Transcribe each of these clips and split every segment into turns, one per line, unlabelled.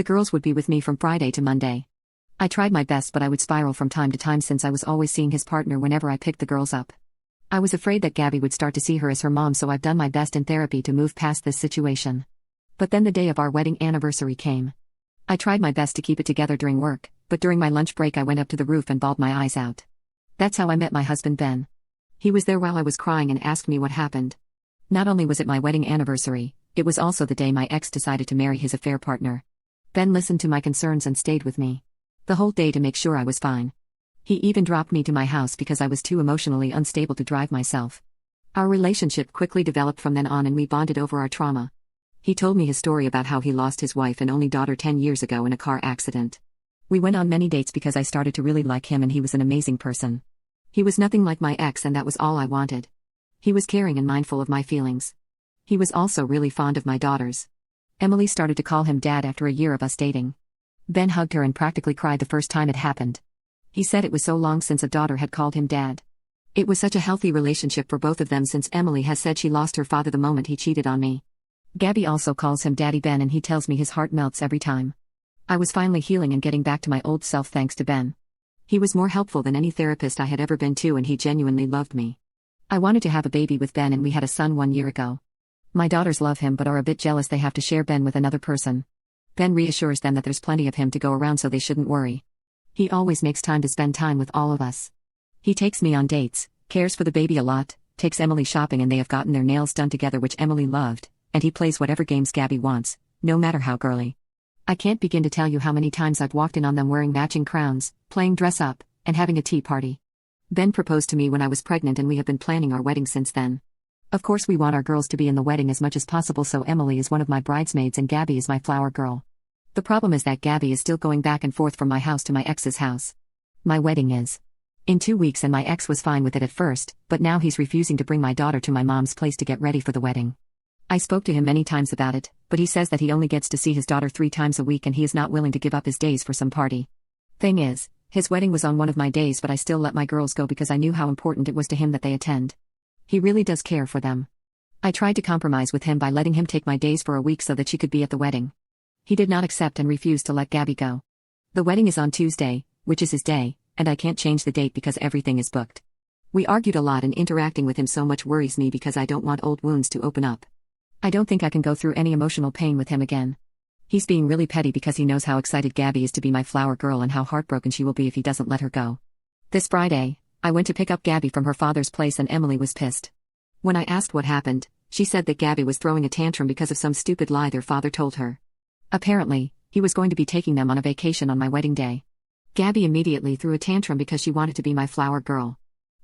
The girls would be with me from Friday to Monday. I tried my best, but I would spiral from time to time since I was always seeing his partner whenever I picked the girls up. I was afraid that Gabby would start to see her as her mom, so I've done my best in therapy to move past this situation. But then the day of our wedding anniversary came. I tried my best to keep it together during work, but during my lunch break I went up to the roof and bawled my eyes out. That's how I met my husband Ben. He was there while I was crying and asked me what happened. Not only was it my wedding anniversary, it was also the day my ex decided to marry his affair partner. Ben listened to my concerns and stayed with me the whole day to make sure I was fine. He even dropped me to my house because I was too emotionally unstable to drive myself. Our relationship quickly developed from then on, and we bonded over our trauma. He told me his story about how he lost his wife and only daughter 10 years ago in a car accident. We went on many dates because I started to really like him, and he was an amazing person. He was nothing like my ex, and that was all I wanted. He was caring and mindful of my feelings. He was also really fond of my daughters. Emily started to call him Dad after a year of us dating. Ben hugged her and practically cried the first time it happened. He said it was so long since a daughter had called him Dad. It was such a healthy relationship for both of them, since Emily has said she lost her father the moment he cheated on me. Gabby also calls him Daddy Ben, and he tells me his heart melts every time. I was finally healing and getting back to my old self thanks to Ben. He was more helpful than any therapist I had ever been to, and he genuinely loved me. I wanted to have a baby with Ben, and we had a son 1 year ago. My daughters love him but are a bit jealous they have to share Ben with another person. Ben reassures them that there's plenty of him to go around, so they shouldn't worry. He always makes time to spend time with all of us. He takes me on dates, cares for the baby a lot, takes Emily shopping, and they have gotten their nails done together, which Emily loved, and he plays whatever games Gabby wants, no matter how girly. I can't begin to tell you how many times I've walked in on them wearing matching crowns, playing dress up, and having a tea party. Ben proposed to me when I was pregnant, and we have been planning our wedding since then. Of course we want our girls to be in the wedding as much as possible, so Emily is one of my bridesmaids and Gabby is my flower girl. The problem is that Gabby is still going back and forth from my house to my ex's house. My wedding is in 2 weeks, and my ex was fine with it at first, but now he's refusing to bring my daughter to my mom's place to get ready for the wedding. I spoke to him many times about it, but he says that he only gets to see his daughter 3 times a week, and he is not willing to give up his days for some party. Thing is, his wedding was on one of my days, but I still let my girls go because I knew how important it was to him that they attend. He really does care for them. I tried to compromise with him by letting him take my days for a week so that she could be at the wedding. He did not accept and refused to let Gabby go. The wedding is on Tuesday, which is his day, and I can't change the date because everything is booked. We argued a lot, and interacting with him so much worries me because I don't want old wounds to open up. I don't think I can go through any emotional pain with him again. He's being really petty because he knows how excited Gabby is to be my flower girl and how heartbroken she will be if he doesn't let her go. This Friday, I went to pick up Gabby from her father's place, and Emily was pissed. When I asked what happened, she said that Gabby was throwing a tantrum because of some stupid lie their father told her. Apparently, he was going to be taking them on a vacation on my wedding day. Gabby immediately threw a tantrum because she wanted to be my flower girl.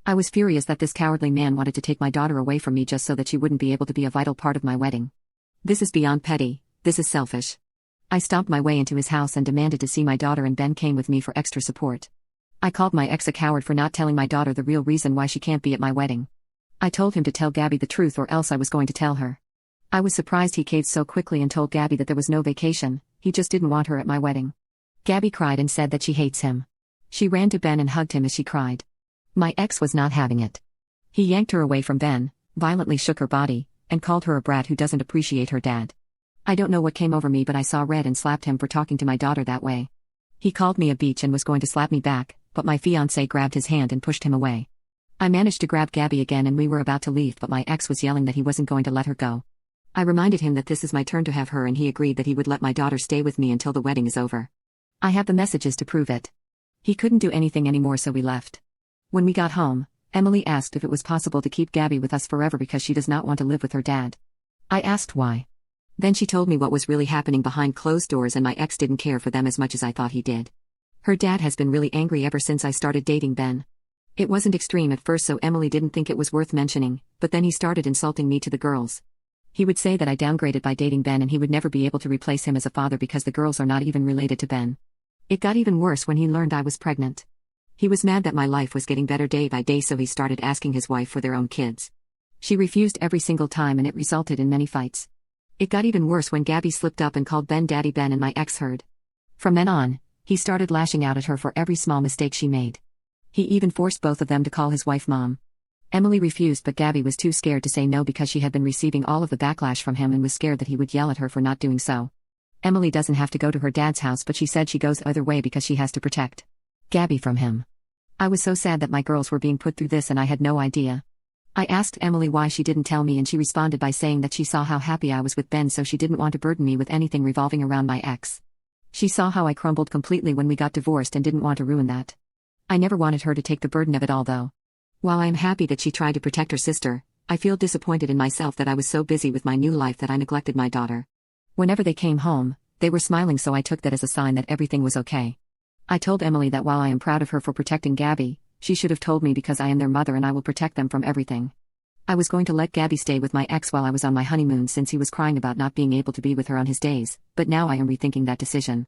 I was furious that this cowardly man wanted to take my daughter away from me just so that she wouldn't be able to be a vital part of my wedding. This is beyond petty, this is selfish. I stomped my way into his house and demanded to see my daughter, and Ben came with me for extra support. I called my ex a coward for not telling my daughter the real reason why she can't be at my wedding. I told him to tell Gabby the truth or else I was going to tell her. I was surprised he caved so quickly and told Gabby that there was no vacation, he just didn't want her at my wedding. Gabby cried and said that she hates him. She ran to Ben and hugged him as she cried. My ex was not having it. He yanked her away from Ben, violently shook her body, and called her a brat who doesn't appreciate her dad. I don't know what came over me, but I saw red and slapped him for talking to my daughter that way. He called me a bitch and was going to slap me back, but my fiancé grabbed his hand and pushed him away. I managed to grab Gabby again and we were about to leave, but my ex was yelling that he wasn't going to let her go. I reminded him that this is my turn to have her, and he agreed that he would let my daughter stay with me until the wedding is over. I have the messages to prove it. He couldn't do anything anymore, so we left. When we got home, Emily asked if it was possible to keep Gabby with us forever because she does not want to live with her dad. I asked why. Then she told me what was really happening behind closed doors, and my ex didn't care for them as much as I thought he did. Her dad has been really angry ever since I started dating Ben. It wasn't extreme at first, so Emily didn't think it was worth mentioning, but then he started insulting me to the girls. He would say that I downgraded by dating Ben and he would never be able to replace him as a father because the girls are not even related to Ben. It got even worse when he learned I was pregnant. He was mad that my life was getting better day by day, so he started asking his wife for their own kids. She refused every single time, and it resulted in many fights. It got even worse when Gabby slipped up and called Ben Daddy Ben, and my ex heard. From then on, he started lashing out at her for every small mistake she made. He even forced both of them to call his wife Mom. Emily refused, but Gabby was too scared to say no because she had been receiving all of the backlash from him and was scared that he would yell at her for not doing so. Emily doesn't have to go to her dad's house, but she said she goes either way because she has to protect Gabby from him. I was so sad that my girls were being put through this and I had no idea. I asked Emily why she didn't tell me and she responded by saying that she saw how happy I was with Ben, so she didn't want to burden me with anything revolving around my ex. She saw how I crumbled completely when we got divorced and didn't want to ruin that. I never wanted her to take the burden of it all though. While I am happy that she tried to protect her sister, I feel disappointed in myself that I was so busy with my new life that I neglected my daughter. Whenever they came home, they were smiling, so I took that as a sign that everything was okay. I told Emily that while I am proud of her for protecting Gabby, she should have told me because I am their mother and I will protect them from everything. I was going to let Gabby stay with my ex while I was on my honeymoon since he was crying about not being able to be with her on his days, but now I am rethinking that decision.